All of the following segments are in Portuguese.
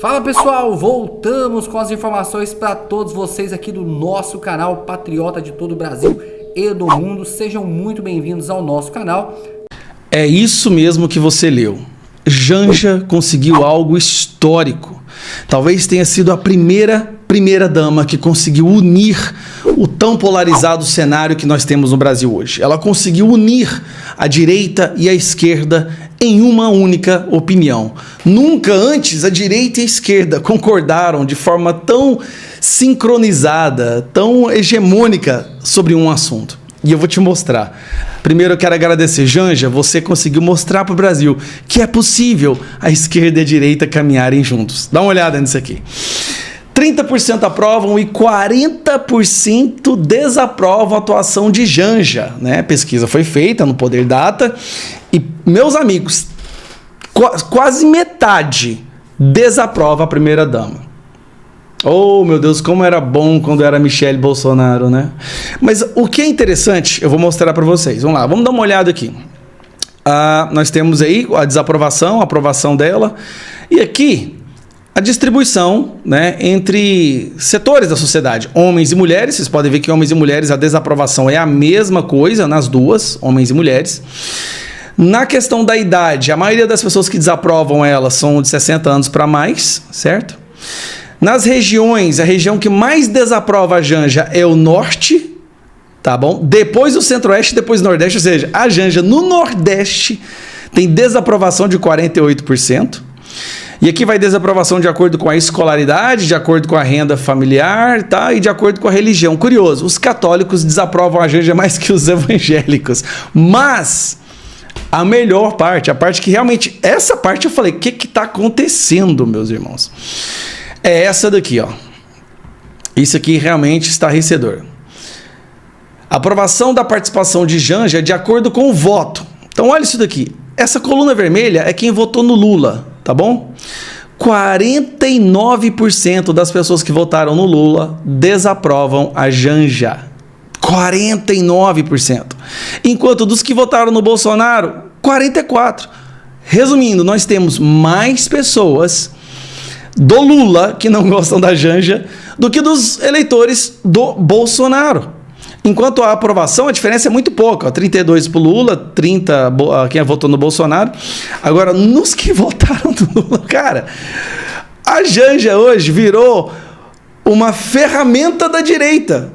Fala pessoal, voltamos com as informações para todos vocês aqui do nosso canal Patriota de todo o Brasil e do mundo. Sejam muito bem-vindos ao nosso canal. É isso mesmo que você leu. Janja conseguiu algo histórico. Talvez tenha sido a primeira dama que conseguiu unir o tão polarizado cenário que nós temos no Brasil hoje. Ela conseguiu unir a direita e a esquerda em uma única opinião. Nunca antes a direita e a esquerda concordaram de forma tão sincronizada, tão hegemônica sobre um assunto. E eu vou te mostrar. Primeiro eu quero agradecer, Janja, você conseguiu mostrar para o Brasil que é possível a esquerda e a direita caminharem juntos. Dá uma olhada nisso aqui. 30% aprovam e 40% desaprovam a atuação de Janja, né? A pesquisa foi feita no Poder Data e, meus amigos, quase metade desaprova a primeira-dama. Oh, meu Deus, como era bom quando era Michele Bolsonaro, né? Mas o que é interessante, eu vou mostrar para vocês. Vamos lá, vamos dar uma olhada aqui. Nós temos aí a desaprovação, a aprovação dela. E aqui, a distribuição, né, entre setores da sociedade, homens e mulheres. Vocês podem ver que homens e mulheres, a desaprovação é a mesma coisa nas duas, homens e mulheres. Na questão da idade, a maioria das pessoas que desaprovam ela são de 60 anos para mais, certo? Nas regiões, a região que mais desaprova a Janja é o norte, tá bom? Depois o centro-oeste, depois o nordeste, ou seja, a Janja no nordeste tem desaprovação de 48%. E aqui vai desaprovação de acordo com a escolaridade, de acordo com a renda familiar, tá? E de acordo com a religião. Curioso, os católicos desaprovam a Janja mais que os evangélicos. Mas a melhor parte, a parte que realmente... Essa parte eu falei, o que está acontecendo, meus irmãos? É essa daqui, ó. Isso aqui realmente estarrecedor. Aprovação da participação de Janja de acordo com o voto. Então olha isso daqui. Essa coluna vermelha é quem votou no Lula, tá bom? 49% das pessoas que votaram no Lula desaprovam a Janja. 49%. Enquanto dos que votaram no Bolsonaro, 44%. Resumindo, nós temos mais pessoas do Lula que não gostam da Janja do que dos eleitores do Bolsonaro. Enquanto a aprovação, a diferença é muito pouca. 32 para o Lula, 30 quem votou no Bolsonaro. Agora, nos que votaram no Lula, cara, a Janja hoje virou uma ferramenta da direita.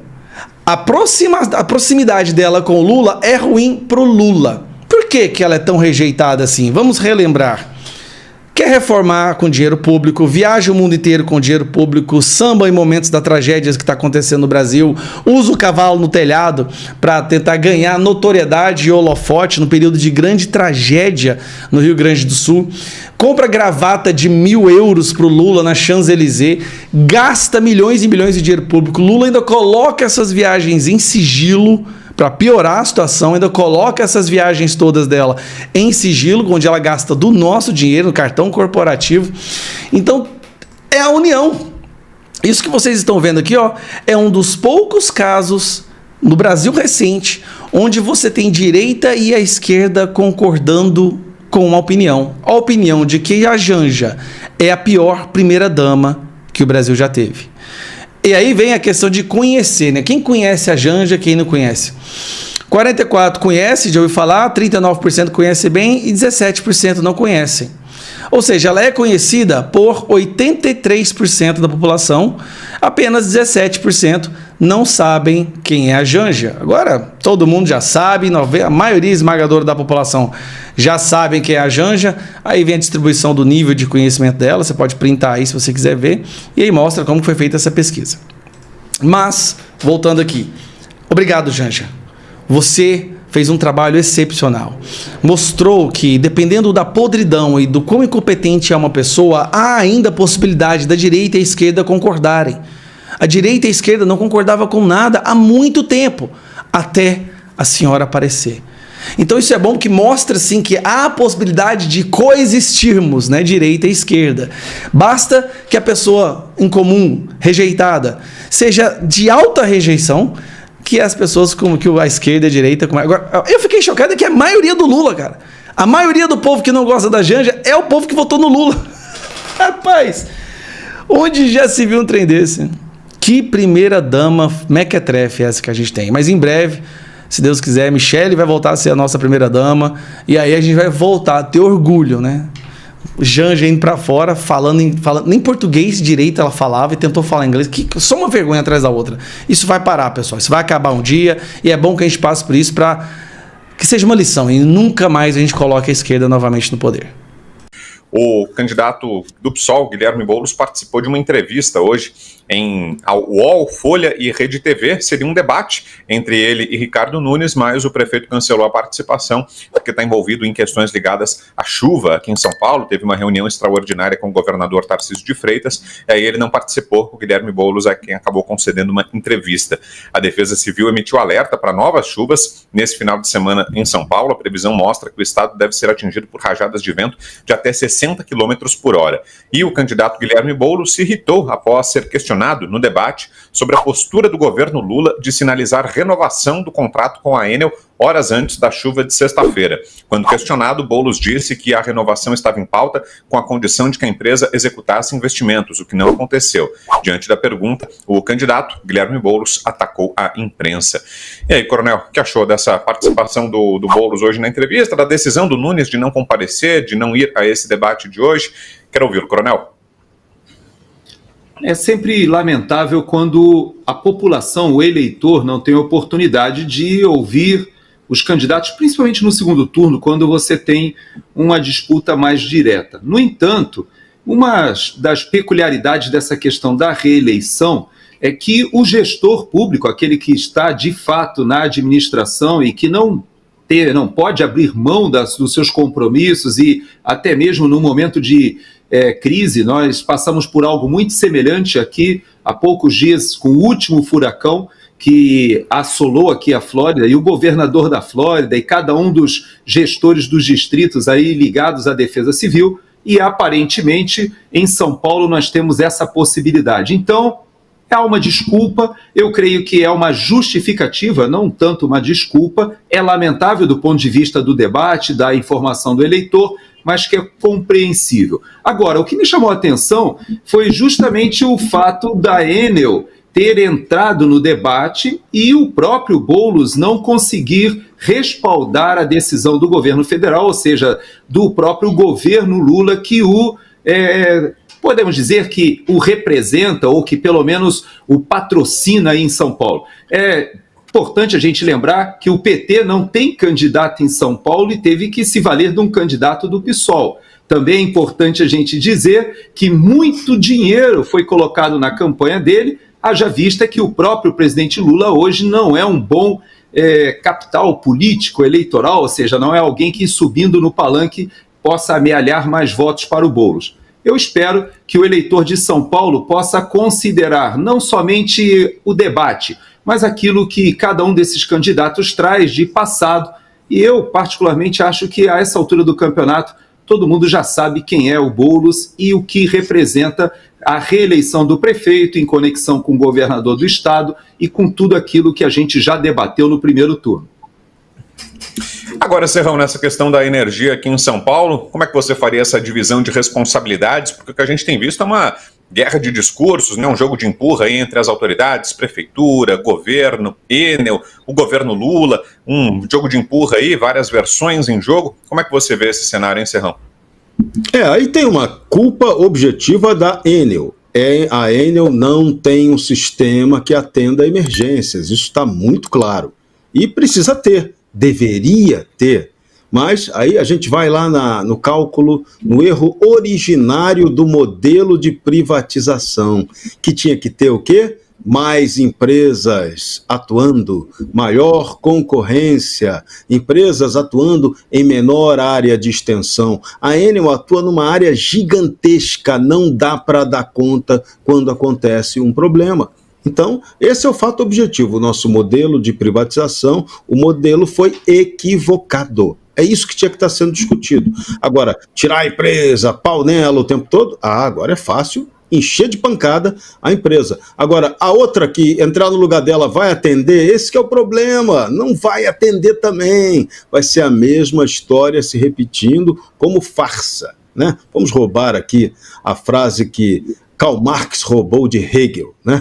A proximidade dela com o Lula é ruim para o Lula. Por que ela é tão rejeitada assim? Vamos relembrar. Quer reformar com dinheiro público, viaja o mundo inteiro com dinheiro público, samba em momentos da tragédia que está acontecendo no Brasil, usa o cavalo no telhado para tentar ganhar notoriedade e holofote no período de grande tragédia no Rio Grande do Sul, compra gravata de 1.000 euros para o Lula na Champs-Élysées, gasta milhões e milhões de dinheiro público. Lula ainda coloca essas viagens em sigilo, para piorar a situação, ainda coloca essas viagens todas dela em sigilo, onde ela gasta do nosso dinheiro, no cartão corporativo. Então, é a união. Isso que vocês estão vendo aqui, ó, é um dos poucos casos no Brasil recente onde você tem direita e a esquerda concordando com uma opinião. A opinião de que a Janja é a pior primeira-dama que o Brasil já teve. E aí vem a questão de conhecer, né? Quem conhece a Janja, quem não conhece? 44% conhece, já ouviu falar, 39% conhece bem e 17% não conhecem. Ou seja, ela é conhecida por 83% da população, apenas 17% não sabem quem é a Janja. Agora, todo mundo já sabe, a maioria esmagadora da população já sabem quem é a Janja. Aí vem a distribuição do nível de conhecimento dela, você pode printar aí se você quiser ver, e aí mostra como foi feita essa pesquisa. Mas, voltando aqui, obrigado, Janja. Você fez um trabalho excepcional. Mostrou que, dependendo da podridão e do quão incompetente é uma pessoa, há ainda a possibilidade da direita e a esquerda concordarem. A direita e a esquerda não concordavam com nada há muito tempo, até a senhora aparecer. Então isso é bom, que mostra sim que há a possibilidade de coexistirmos, né, direita e esquerda. Basta que a pessoa em comum, rejeitada, seja de alta rejeição, que as pessoas como que a esquerda e a direita... Agora, eu fiquei chocado que a maioria do Lula, cara. A maioria do povo que não gosta da Janja é o povo que votou no Lula. Rapaz, onde já se viu um trem desse? Que primeira dama mequetrefe essa que a gente tem. Mas em breve, se Deus quiser, Michele vai voltar a ser a nossa primeira dama. E aí a gente vai voltar a ter orgulho, né? Janja indo pra fora, falando nem português direito ela falava e tentou falar inglês. Só uma vergonha atrás da outra. Isso vai parar, pessoal. Isso vai acabar um dia. E é bom que a gente passe por isso para que seja uma lição. E nunca mais a gente coloque a esquerda novamente no poder. O candidato do PSOL, Guilherme Boulos, participou de uma entrevista hoje em UOL, Folha e Rede TV. Seria um debate entre ele e Ricardo Nunes, mas o prefeito cancelou a participação porque está envolvido em questões ligadas à chuva aqui em São Paulo. Teve uma reunião extraordinária com o governador Tarcísio de Freitas, e aí ele não participou. O Guilherme Boulos é quem acabou concedendo uma entrevista. A Defesa Civil emitiu alerta para novas chuvas nesse final de semana em São Paulo. A previsão mostra que o estado deve ser atingido por rajadas de vento de até 60 km por hora. E o candidato Guilherme Boulos se irritou após ser questionado no debate sobre a postura do governo Lula de sinalizar renovação do contrato com a Enel horas antes da chuva de sexta-feira. Quando questionado, Boulos disse que a renovação estava em pauta com a condição de que a empresa executasse investimentos, o que não aconteceu. Diante da pergunta, o candidato Guilherme Boulos atacou a imprensa. E aí, coronel, o que achou dessa participação do Boulos hoje na entrevista, da decisão do Nunes de não comparecer, de não ir a esse debate de hoje? Quero ouvi-lo, coronel. É sempre lamentável quando a população, o eleitor, não tem oportunidade de ouvir os candidatos, principalmente no segundo turno, quando você tem uma disputa mais direta. No entanto, uma das peculiaridades dessa questão da reeleição é que o gestor público, aquele que está de fato na administração e que não pode abrir mão dos seus compromissos, e até mesmo no momento de crise, nós passamos por algo muito semelhante aqui há poucos dias com o último furacão que assolou aqui a Flórida, e o governador da Flórida e cada um dos gestores dos distritos aí ligados à Defesa Civil, e aparentemente em São Paulo nós temos essa possibilidade. Então, há uma desculpa, eu creio que é uma justificativa, não tanto uma desculpa, é lamentável do ponto de vista do debate, da informação do eleitor, mas que é compreensível. Agora, o que me chamou a atenção foi justamente o fato da Enel ter entrado no debate e o próprio Boulos não conseguir respaldar a decisão do governo federal, ou seja, do próprio governo Lula, que podemos dizer que o representa, ou que pelo menos o patrocina aí em São Paulo. É importante a gente lembrar que o PT não tem candidato em São Paulo e teve que se valer de um candidato do PSOL. Também é importante a gente dizer que muito dinheiro foi colocado na campanha dele, haja vista que o próprio presidente Lula hoje não é um bom capital político, eleitoral, ou seja, não é alguém que subindo no palanque possa amealhar mais votos para o Boulos. Eu espero que o eleitor de São Paulo possa considerar não somente o debate, mas aquilo que cada um desses candidatos traz de passado. E eu, particularmente, acho que a essa altura do campeonato, todo mundo já sabe quem é o Boulos e o que representa a reeleição do prefeito em conexão com o governador do estado e com tudo aquilo que a gente já debateu no primeiro turno. Agora, Serrão, nessa questão da energia aqui em São Paulo, como é que você faria essa divisão de responsabilidades? Porque o que a gente tem visto é uma guerra de discursos, né? Um jogo de empurra aí entre as autoridades, prefeitura, governo, Enel, o governo Lula, um jogo de empurra aí, várias versões em jogo. Como é que você vê esse cenário, hein, Serrão? Aí tem uma culpa objetiva da Enel. A Enel não tem um sistema que atenda a emergências, isso está muito claro. E precisa ter, deveria ter. Mas aí a gente vai lá no cálculo, no erro originário do modelo de privatização, que tinha que ter o quê? Mais empresas atuando, maior concorrência, empresas atuando em menor área de extensão. A Enel atua numa área gigantesca, não dá para dar conta quando acontece um problema. Então, esse é o fato objetivo. O nosso modelo de privatização, o modelo foi equivocado. É isso que tinha que estar sendo discutido. Agora, tirar a empresa, pau nela o tempo todo, agora é fácil encher de pancada a empresa. Agora, a outra que entrar no lugar dela vai atender, esse que é o problema, não vai atender também. Vai ser a mesma história se repetindo como farsa. né? Vamos roubar aqui a frase que Karl Marx roubou de Hegel, né?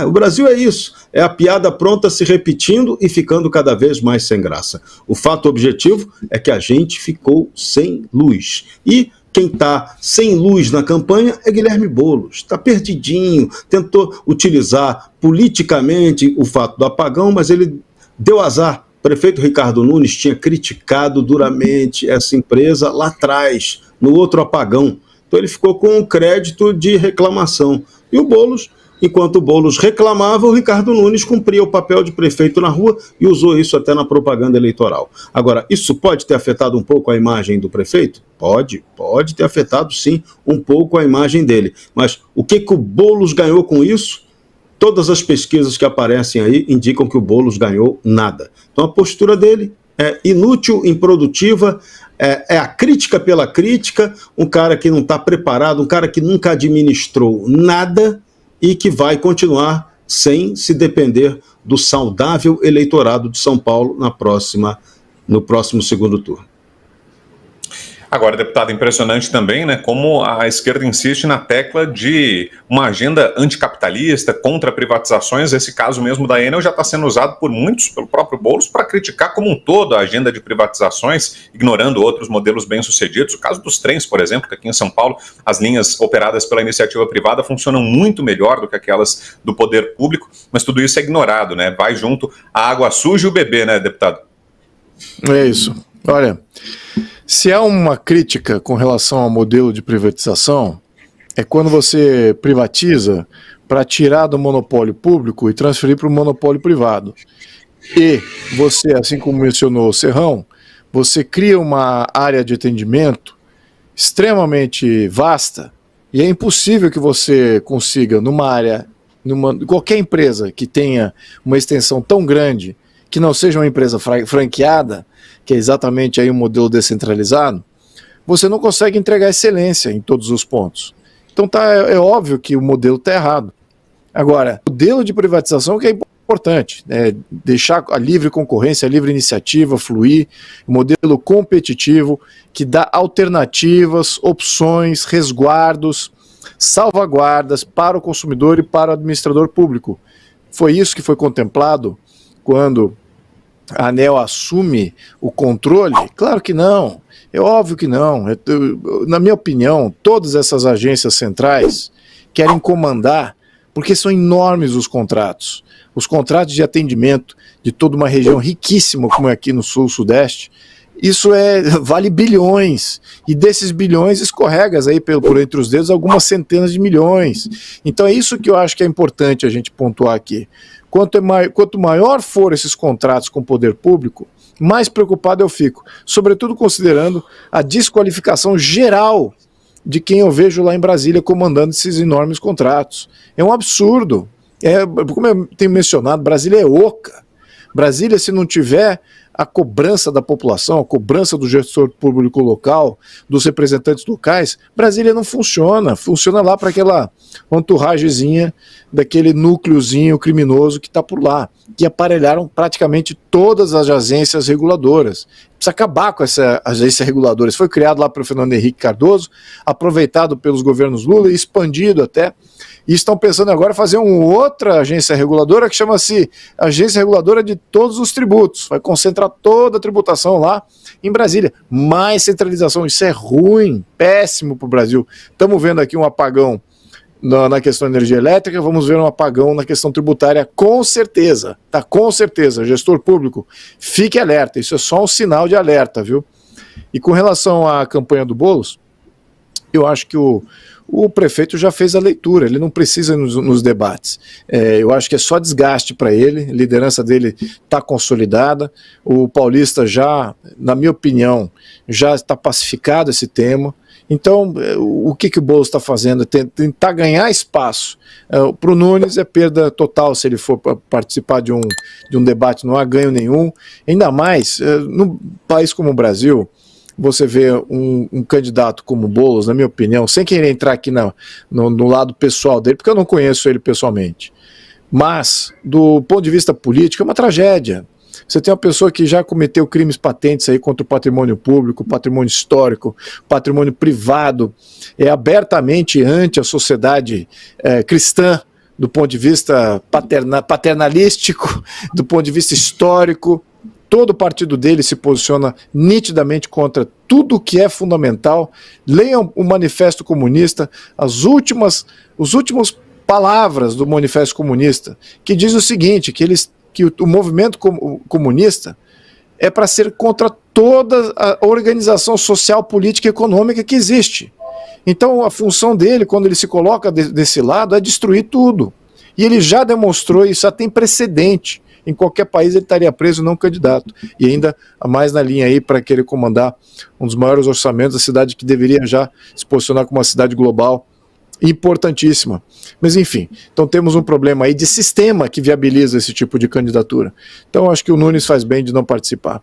O Brasil é isso, é a piada pronta se repetindo e ficando cada vez mais sem graça. O fato objetivo é que a gente ficou sem luz. E quem está sem luz na campanha é Guilherme Boulos. Está perdidinho, tentou utilizar politicamente o fato do apagão, mas ele deu azar. O prefeito Ricardo Nunes tinha criticado duramente essa empresa lá atrás, no outro apagão. Então ele ficou com um crédito de reclamação. E o Boulos, enquanto o Boulos reclamava, o Ricardo Nunes cumpria o papel de prefeito na rua e usou isso até na propaganda eleitoral. Agora, isso pode ter afetado um pouco a imagem do prefeito? Pode ter afetado sim um pouco a imagem dele. Mas o que o Boulos ganhou com isso? Todas as pesquisas que aparecem aí indicam que o Boulos ganhou nada. Então a postura dele é inútil, improdutiva, é a crítica pela crítica, um cara que não está preparado, um cara que nunca administrou nada e que vai continuar sem se depender do saudável eleitorado de São Paulo no próximo segundo turno. Agora, deputado, impressionante também, né, como a esquerda insiste na tecla de uma agenda anticapitalista, contra privatizações. Esse caso mesmo da Enel já está sendo usado por muitos, pelo próprio Boulos, para criticar como um todo a agenda de privatizações, ignorando outros modelos bem-sucedidos. O caso dos trens, por exemplo, que aqui em São Paulo as linhas operadas pela iniciativa privada funcionam muito melhor do que aquelas do poder público, mas tudo isso é ignorado, né? Vai junto a água suja e o bebê, né, deputado? É isso. Olha, se há uma crítica com relação ao modelo de privatização, é quando você privatiza para tirar do monopólio público e transferir para o monopólio privado. E você, assim como mencionou o Serrão, você cria uma área de atendimento extremamente vasta e é impossível que você consiga numa área, qualquer empresa que tenha uma extensão tão grande, que não seja uma empresa franqueada, que é exatamente aí um modelo descentralizado, você não consegue entregar excelência em todos os pontos. Então é óbvio que o modelo está errado. Agora, o modelo de privatização que é importante, né, deixar a livre concorrência, a livre iniciativa fluir, um modelo competitivo que dá alternativas, opções, resguardos, salvaguardas para o consumidor e para o administrador público. Foi isso que foi contemplado quando a ANEEL assume o controle? Claro que não, é óbvio que não. Na minha opinião, todas essas agências centrais querem comandar, porque são enormes os contratos de atendimento de toda uma região riquíssima, como é aqui no sul-sudeste. Isso vale bilhões, e desses bilhões escorregas aí por entre os dedos algumas centenas de milhões. Então é isso que eu acho que é importante a gente pontuar aqui. Quanto maior for esses contratos com o poder público, mais preocupado eu fico, sobretudo considerando a desqualificação geral de quem eu vejo lá em Brasília comandando esses enormes contratos. É um absurdo. Como eu tenho mencionado, Brasília é oca. Brasília, se não tiver a cobrança da população, a cobrança do gestor público local, dos representantes locais, Brasília não funciona. Funciona lá para aquela entouragezinha daquele núcleozinho criminoso que está por lá, que aparelharam praticamente todas as agências reguladoras. Precisa acabar com essa agência reguladora. Isso foi criado lá pelo Fernando Henrique Cardoso, aproveitado pelos governos Lula e expandido até. E estão pensando agora em fazer uma outra agência reguladora que chama-se Agência Reguladora de Todos os Tributos. Vai concentrar toda a tributação lá em Brasília. Mais centralização, isso é ruim, péssimo para o Brasil. Estamos vendo aqui um apagão na questão da energia elétrica, vamos ver um apagão na questão tributária, com certeza, tá? Com certeza, gestor público, fique alerta, isso é só um sinal de alerta, viu? E com relação à campanha do Boulos, eu acho que o prefeito já fez a leitura, ele não precisa nos debates. Eu acho que é só desgaste para ele, a liderança dele está consolidada, o Paulista já, na minha opinião, já está pacificado esse tema. Então, o que o Boulos está fazendo? Tentar ganhar espaço. Para o Nunes é perda total se ele for participar de um debate, não há ganho nenhum. Ainda mais, num país como o Brasil, você vê um candidato como o Boulos, na minha opinião, sem querer entrar aqui no lado pessoal dele, porque eu não conheço ele pessoalmente, mas do ponto de vista político é uma tragédia. Você tem uma pessoa que já cometeu crimes patentes aí contra o patrimônio público, patrimônio histórico, patrimônio privado, é abertamente ante a sociedade cristã, do ponto de vista paternalístico, do ponto de vista histórico. Todo o partido dele se posiciona nitidamente contra tudo que é fundamental. Leiam o Manifesto Comunista, as últimas palavras do Manifesto Comunista, que diz o seguinte, que o movimento comunista é para ser contra toda a organização social, política e econômica que existe. Então a função dele, quando ele se coloca desse lado, é destruir tudo. E ele já demonstrou, isso já tem precedente. Em qualquer país ele estaria preso, não candidato. E ainda mais na linha aí para querer comandar um dos maiores orçamentos da cidade, que deveria já se posicionar como uma cidade global importantíssima. Mas enfim, então temos um problema aí de sistema que viabiliza esse tipo de candidatura. Então acho que o Nunes faz bem de não participar.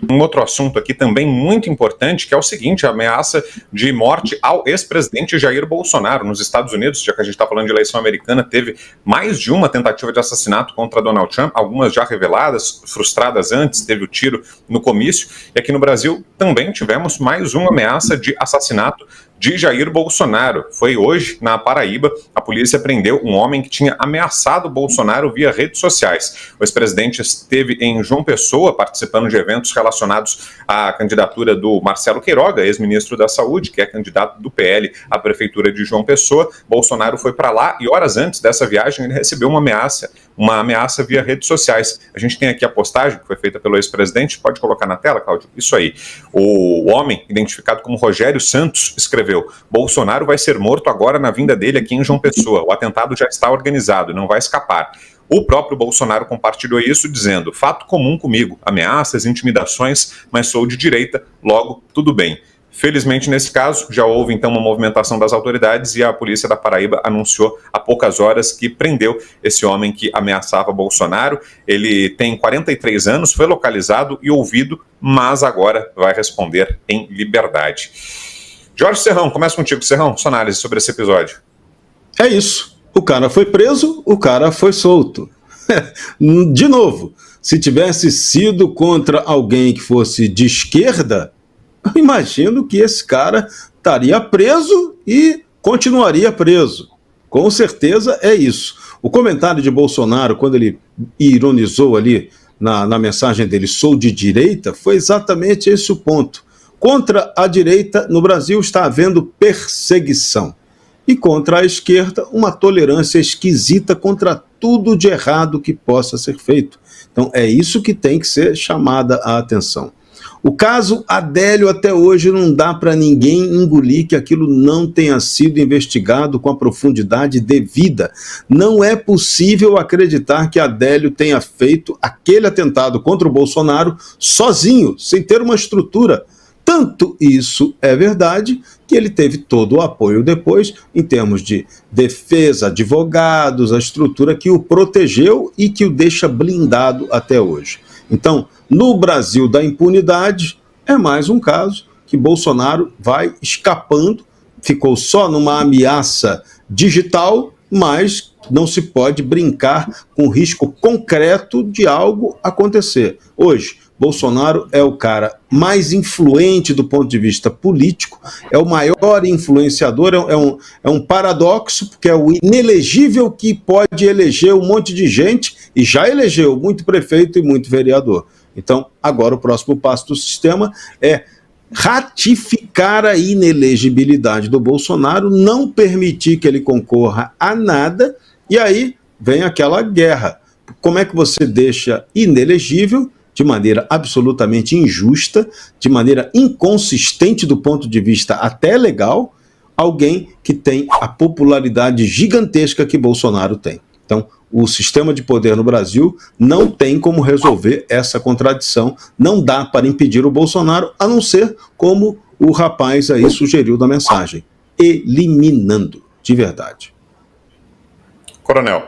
Um outro assunto aqui também muito importante, que é o seguinte, a ameaça de morte ao ex-presidente Jair Bolsonaro. Nos Estados Unidos, já que a gente está falando de eleição americana, teve mais de uma tentativa de assassinato contra Donald Trump, algumas já reveladas, frustradas antes, teve o tiro no comício. E aqui no Brasil também tivemos mais uma ameaça de assassinato de Jair Bolsonaro. Foi hoje, na Paraíba, a polícia prendeu um homem que tinha ameaçado Bolsonaro via redes sociais. O ex-presidente esteve em João Pessoa, participando de eventos relacionados à candidatura do Marcelo Queiroga, ex-ministro da Saúde, que é candidato do PL à prefeitura de João Pessoa. Bolsonaro foi para lá e horas antes dessa viagem ele recebeu uma ameaça via redes sociais. A gente tem aqui a postagem que foi feita pelo ex-presidente, pode colocar na tela, Cláudio? Isso aí. O homem, identificado como Rogério Santos, escreveu: Bolsonaro vai ser morto agora na vinda dele aqui em João Pessoa. O atentado já está organizado, não vai escapar. O próprio Bolsonaro compartilhou isso dizendo: fato comum comigo, ameaças, intimidações, mas sou de direita, logo tudo bem. Felizmente, nesse caso, já houve então uma movimentação das autoridades e a polícia da Paraíba anunciou há poucas horas que prendeu esse homem que ameaçava Bolsonaro. Ele tem 43 anos, foi localizado e ouvido, mas agora vai responder em liberdade. Jorge Serrão, começa contigo, Serrão, sua análise sobre esse episódio. É isso. O cara foi preso, o cara foi solto. De novo, se tivesse sido contra alguém que fosse de esquerda, eu imagino que esse cara estaria preso e continuaria preso. Com certeza é isso. O comentário de Bolsonaro, quando ele ironizou ali na mensagem dele, sou de direita, foi exatamente esse o ponto. Contra a direita, no Brasil, está havendo perseguição. E contra a esquerda, uma tolerância esquisita contra tudo de errado que possa ser feito. Então, é isso que tem que ser chamada a atenção. O caso Adélio, até hoje, não dá para ninguém engolir que aquilo não tenha sido investigado com a profundidade devida. Não é possível acreditar que Adélio tenha feito aquele atentado contra o Bolsonaro sozinho, sem ter uma estrutura. Tanto isso é verdade que ele teve todo o apoio depois, em termos de defesa, advogados, a estrutura que o protegeu e que o deixa blindado até hoje. Então, no Brasil da impunidade, é mais um caso que Bolsonaro vai escapando, ficou só numa ameaça digital, mas não se pode brincar com o risco concreto de algo acontecer. Hoje, Bolsonaro é o cara mais influente do ponto de vista político, é o maior influenciador, é um paradoxo, porque é o inelegível que pode eleger um monte de gente, e já elegeu muito prefeito e muito vereador. Então, agora o próximo passo do sistema é ratificar a inelegibilidade do Bolsonaro, não permitir que ele concorra a nada, e aí vem aquela guerra. Como é que você deixa inelegível, de maneira absolutamente injusta, de maneira inconsistente do ponto de vista até legal, alguém que tem a popularidade gigantesca que Bolsonaro tem? Então, o sistema de poder no Brasil não tem como resolver essa contradição, não dá para impedir o Bolsonaro, a não ser como o rapaz aí sugeriu na mensagem, eliminando, de verdade. Coronel.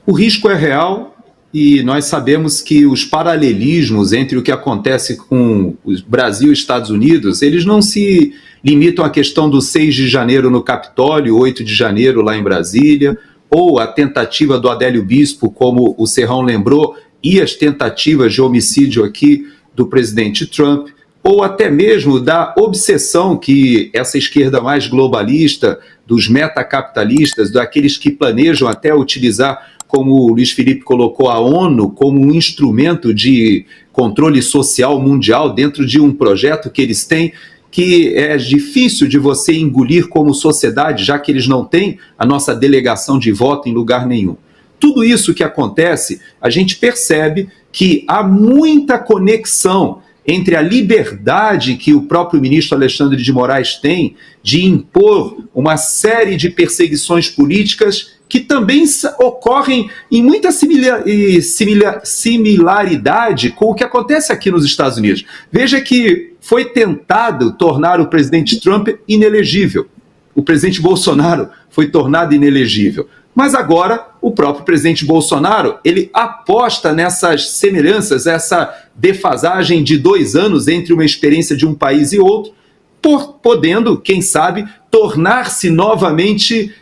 O risco é real e nós sabemos que os paralelismos entre o que acontece com o Brasil e Estados Unidos, eles não se limitam à questão do 6 de janeiro no Capitólio, 8 de janeiro lá em Brasília, ou a tentativa do Adélio Bispo, como o Serrão lembrou, e as tentativas de homicídio aqui do presidente Trump, ou até mesmo da obsessão que essa esquerda mais globalista, dos metacapitalistas, daqueles que planejam até utilizar, como o Luiz Felipe colocou, a ONU como um instrumento de controle social mundial dentro de um projeto que eles têm, que é difícil de você engolir como sociedade, já que eles não têm a nossa delegação de voto em lugar nenhum. Tudo isso que acontece, a gente percebe que há muita conexão entre a liberdade que o próprio ministro Alexandre de Moraes tem de impor uma série de perseguições políticas que também ocorrem em muita similaridade com o que acontece aqui nos Estados Unidos. Veja que foi tentado tornar o presidente Trump inelegível. O presidente Bolsonaro foi tornado inelegível. Mas agora, o próprio presidente Bolsonaro, ele aposta nessas semelhanças, essa defasagem de 2 anos entre uma experiência de um país e outro, podendo, quem sabe, tornar-se novamente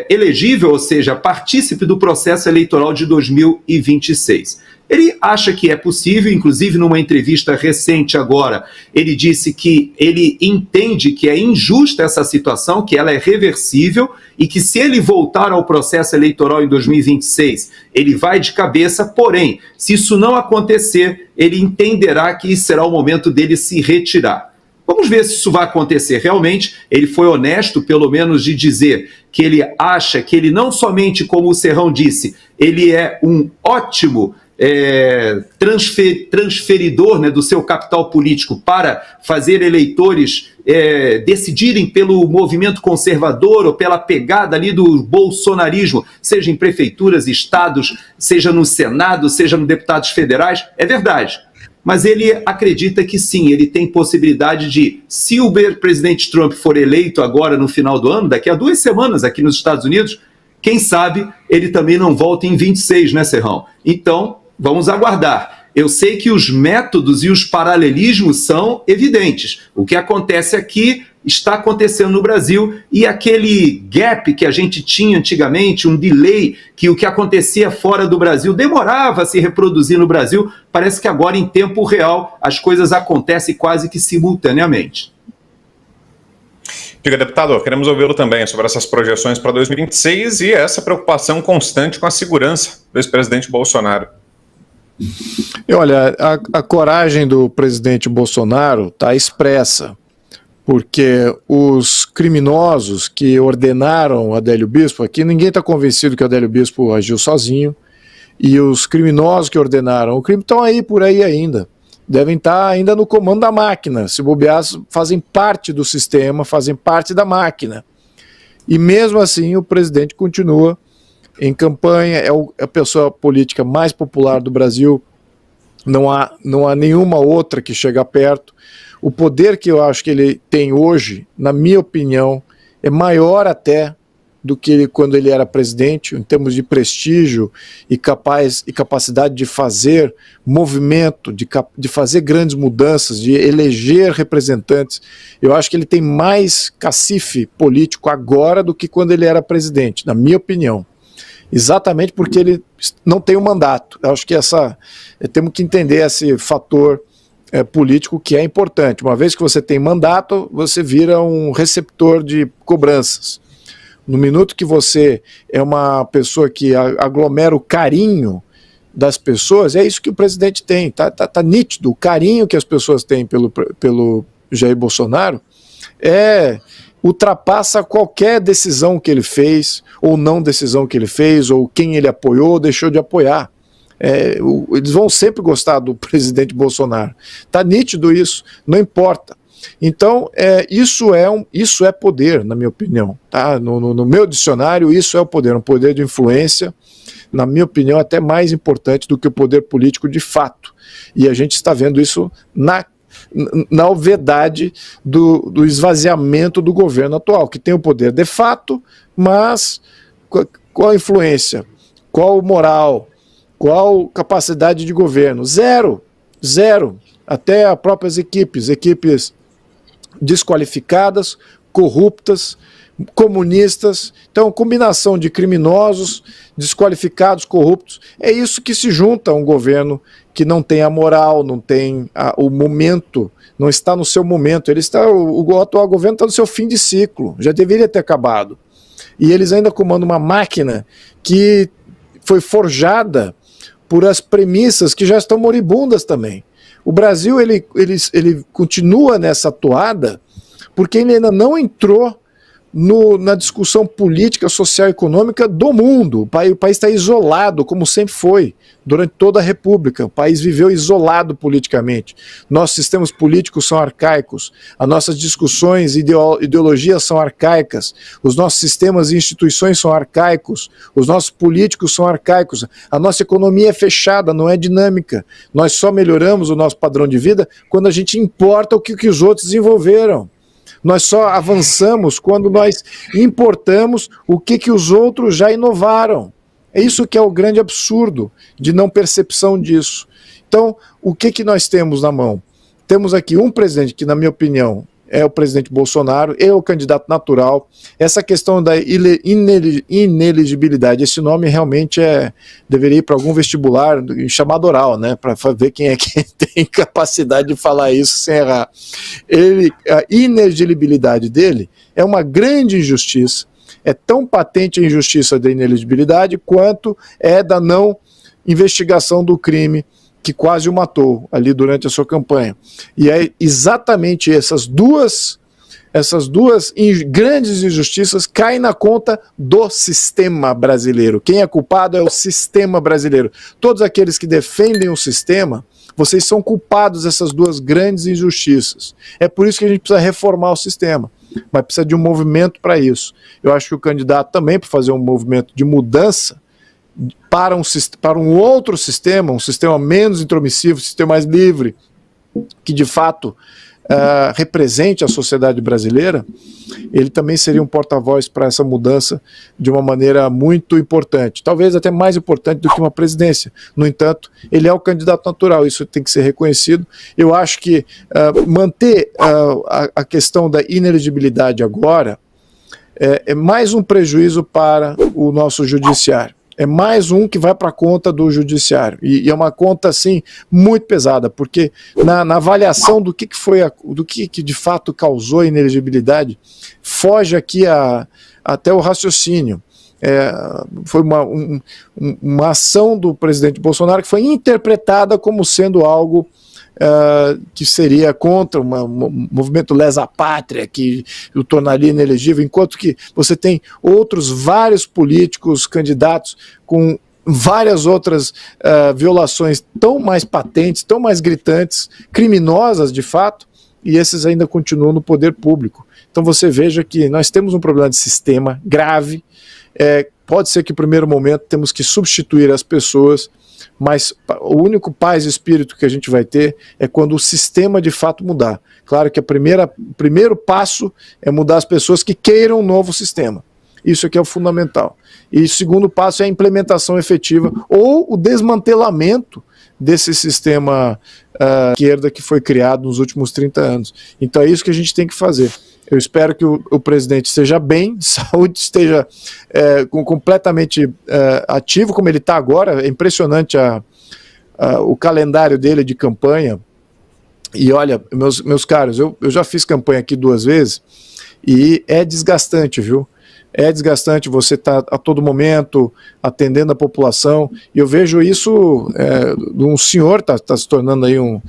elegível, ou seja, partícipe do processo eleitoral de 2026. Ele acha que é possível, inclusive numa entrevista recente agora, ele disse que ele entende que é injusta essa situação, que ela é reversível e que se ele voltar ao processo eleitoral em 2026, ele vai de cabeça, porém, se isso não acontecer, ele entenderá que será o momento dele se retirar. Vamos ver se isso vai acontecer realmente. Ele foi honesto, pelo menos, de dizer que ele acha que ele não somente, como o Serrão disse, ele é um ótimo transferidor, né, do seu capital político para fazer eleitores decidirem pelo movimento conservador ou pela pegada ali do bolsonarismo, seja em prefeituras, estados, seja no Senado, seja nos deputados federais. É verdade. Mas ele acredita que sim, ele tem possibilidade de, se o presidente Trump for eleito agora no final do ano, daqui a 2 semanas aqui nos Estados Unidos, quem sabe ele também não volta em 26, né, Serrão? Então, vamos aguardar. Eu sei que os métodos e os paralelismos são evidentes. O que acontece aqui está acontecendo no Brasil, e aquele gap que a gente tinha antigamente, um delay, que o que acontecia fora do Brasil demorava a se reproduzir no Brasil, parece que agora em tempo real as coisas acontecem quase que simultaneamente. Diga, deputado, queremos ouvi-lo também sobre essas projeções para 2026 e essa preocupação constante com a segurança do ex-presidente Bolsonaro. E olha, a coragem do presidente Bolsonaro está expressa, porque os criminosos que ordenaram Adélio Bispo, aqui ninguém está convencido que o Adélio Bispo agiu sozinho, e os criminosos que ordenaram o crime estão aí por aí ainda, devem estar ainda no comando da máquina, se bobear, fazem parte do sistema, fazem parte da máquina. E mesmo assim o presidente continua em campanha, é a pessoa política mais popular do Brasil, não há nenhuma outra que chega perto. O poder que eu acho que ele tem hoje, na minha opinião, é maior até do que quando ele era presidente, em termos de prestígio e capacidade de fazer movimento, de fazer grandes mudanças, de eleger representantes. Eu acho que ele tem mais cacife político agora do que quando ele era presidente, na minha opinião. Exatamente porque ele não tem um mandato. Eu acho que temos que entender esse fator político que é importante. Uma vez que você tem mandato, você vira um receptor de cobranças. No minuto que você é uma pessoa que aglomera o carinho das pessoas, é isso que o presidente tem. Tá nítido. O carinho que as pessoas têm pelo Jair Bolsonaro ultrapassa qualquer decisão que ele fez, ou não decisão que ele fez, ou quem ele apoiou ou deixou de apoiar. Eles vão sempre gostar do presidente Bolsonaro. Está nítido isso, não importa. Então, isso é poder, na minha opinião. Tá? No meu dicionário, isso é o poder, um poder de influência, na minha opinião, até mais importante do que o poder político de fato. E a gente está vendo isso na obviedade do esvaziamento do governo atual, que tem o poder de fato, mas qual a influência, qual moral, qual capacidade de governo? Zero. Até as próprias equipes desqualificadas, corruptas, comunistas. Então, combinação de criminosos, desqualificados, corruptos. É isso que se junta a um governo que não tem a moral, não tem o momento, não está no seu momento. O atual governo está no seu fim de ciclo, já deveria ter acabado. E eles ainda comandam uma máquina que foi forjada por as premissas que já estão moribundas também. O Brasil ele continua nessa toada porque ele ainda não entrou na discussão política, social e econômica do mundo. O país está isolado, como sempre foi, durante toda a República. O país viveu isolado politicamente. Nossos sistemas políticos são arcaicos, as nossas discussões e ideologias são arcaicas, os nossos sistemas e instituições são arcaicos, os nossos políticos são arcaicos, a nossa economia é fechada, não é dinâmica. Nós só melhoramos o nosso padrão de vida quando a gente importa o que os outros desenvolveram. Nós só avançamos quando nós importamos o que os outros já inovaram. É isso que é o grande absurdo de não percepção disso. Então, o que nós temos na mão? Temos aqui um presidente que, na minha opinião, é o presidente Bolsonaro, é o candidato natural. Essa questão da ineligibilidade, esse nome realmente deveria ir para algum vestibular chamado oral, né, para ver quem é que tem capacidade de falar isso sem errar. A ineligibilidade dele é uma grande injustiça, é tão patente a injustiça da ineligibilidade quanto é da não investigação do crime que quase o matou ali durante a sua campanha. E é exatamente essas duas grandes injustiças caem na conta do sistema brasileiro. Quem é culpado é o sistema brasileiro. Todos aqueles que defendem o sistema, vocês são culpados dessas duas grandes injustiças. É por isso que a gente precisa reformar o sistema, mas precisa de um movimento para isso. Eu acho que o candidato também, para fazer um movimento de mudança, para um outro sistema, um sistema menos intromissivo, um sistema mais livre, que de fato represente a sociedade brasileira, ele também seria um porta-voz para essa mudança de uma maneira muito importante, talvez até mais importante do que uma presidência. No entanto, ele é o candidato natural, isso tem que ser reconhecido. Eu acho que manter a questão da inelegibilidade agora é mais um prejuízo para o nosso judiciário. É mais um que vai para a conta do judiciário. E é uma conta, assim, muito pesada, porque na avaliação do que foi, do que de fato causou a inelegibilidade, foge aqui até o raciocínio. Foi uma ação do presidente Bolsonaro que foi interpretada como sendo algo que seria contra um movimento lesa-pátria que o tornaria inelegível, enquanto que você tem vários políticos candidatos com várias outras violações tão mais patentes, tão mais gritantes, criminosas de fato, e esses ainda continuam no poder público. Então você veja que nós temos um problema de sistema grave, pode ser que no primeiro momento temos que substituir as pessoas, mas o único paz e espírito que a gente vai ter é quando o sistema de fato mudar. Claro que o primeiro passo é mudar as pessoas que queiram um novo sistema. Isso aqui é o fundamental. E o segundo passo é a implementação efetiva ou o desmantelamento desse sistema esquerda que foi criado nos últimos 30 anos. Então é isso que a gente tem que fazer. Eu espero que o presidente esteja bem, de saúde, esteja completamente ativo, como ele está agora. É impressionante o calendário dele de campanha. E olha, meus caros, eu já fiz campanha aqui 2 vezes e é desgastante, viu? É desgastante, você está a todo momento atendendo a população. E eu vejo isso, um senhor está se tornando aí eu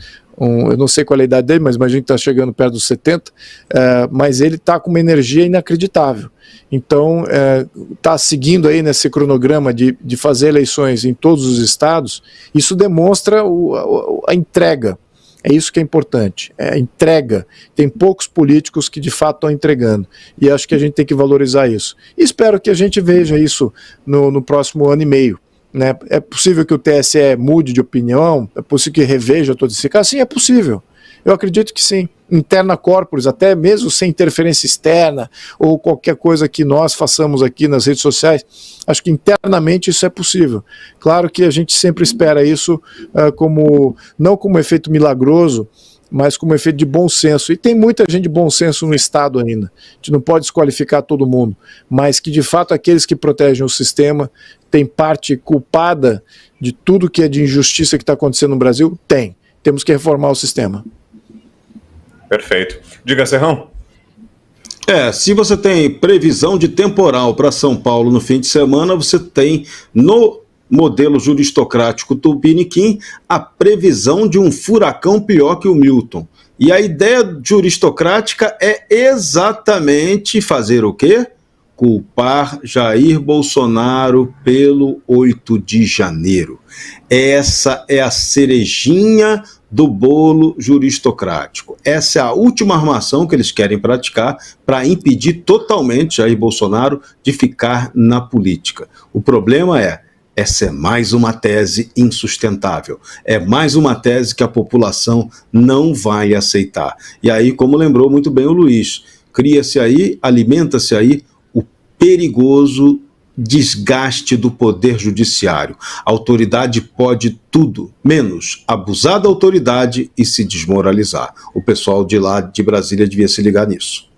não sei qual é a idade dele, mas imagino que está chegando perto dos 70, mas ele está com uma energia inacreditável. Então, está seguindo aí nesse cronograma de fazer eleições em todos os estados. Isso demonstra a entrega. É isso que é importante, é a entrega. Tem poucos políticos que de fato estão entregando, e acho que a gente tem que valorizar isso. E espero que a gente veja isso no próximo ano e meio. Né? É possível que o TSE mude de opinião? É possível que reveja todo esse caso? Sim, é possível. Eu acredito que sim. Interna corporis, até mesmo sem interferência externa ou qualquer coisa que nós façamos aqui nas redes sociais, acho que internamente isso é possível. Claro que a gente sempre espera isso não como efeito milagroso, mas como efeito de bom senso. E tem muita gente de bom senso no Estado ainda. A gente não pode desqualificar todo mundo, mas que de fato aqueles que protegem o sistema têm parte culpada de tudo que é de injustiça que está acontecendo no Brasil? Tem. Temos que reformar o sistema. Perfeito. Diga, Serrão. Se você tem previsão de temporal para São Paulo no fim de semana, você tem no modelo juristocrático Tupiniquim a previsão de um furacão pior que o Milton. E a ideia juristocrática é exatamente fazer o quê? Culpar Jair Bolsonaro pelo 8 de janeiro. Essa é a cerejinha do bolo juristocrático. Essa é a última armação que eles querem praticar para impedir totalmente Jair Bolsonaro de ficar na política. O problema essa é mais uma tese insustentável. É mais uma tese que a população não vai aceitar. E aí, como lembrou muito bem o Luiz, cria-se aí, alimenta-se aí o perigoso desgaste do poder judiciário. A autoridade pode tudo, menos abusar da autoridade e se desmoralizar. O pessoal de lá de Brasília devia se ligar nisso.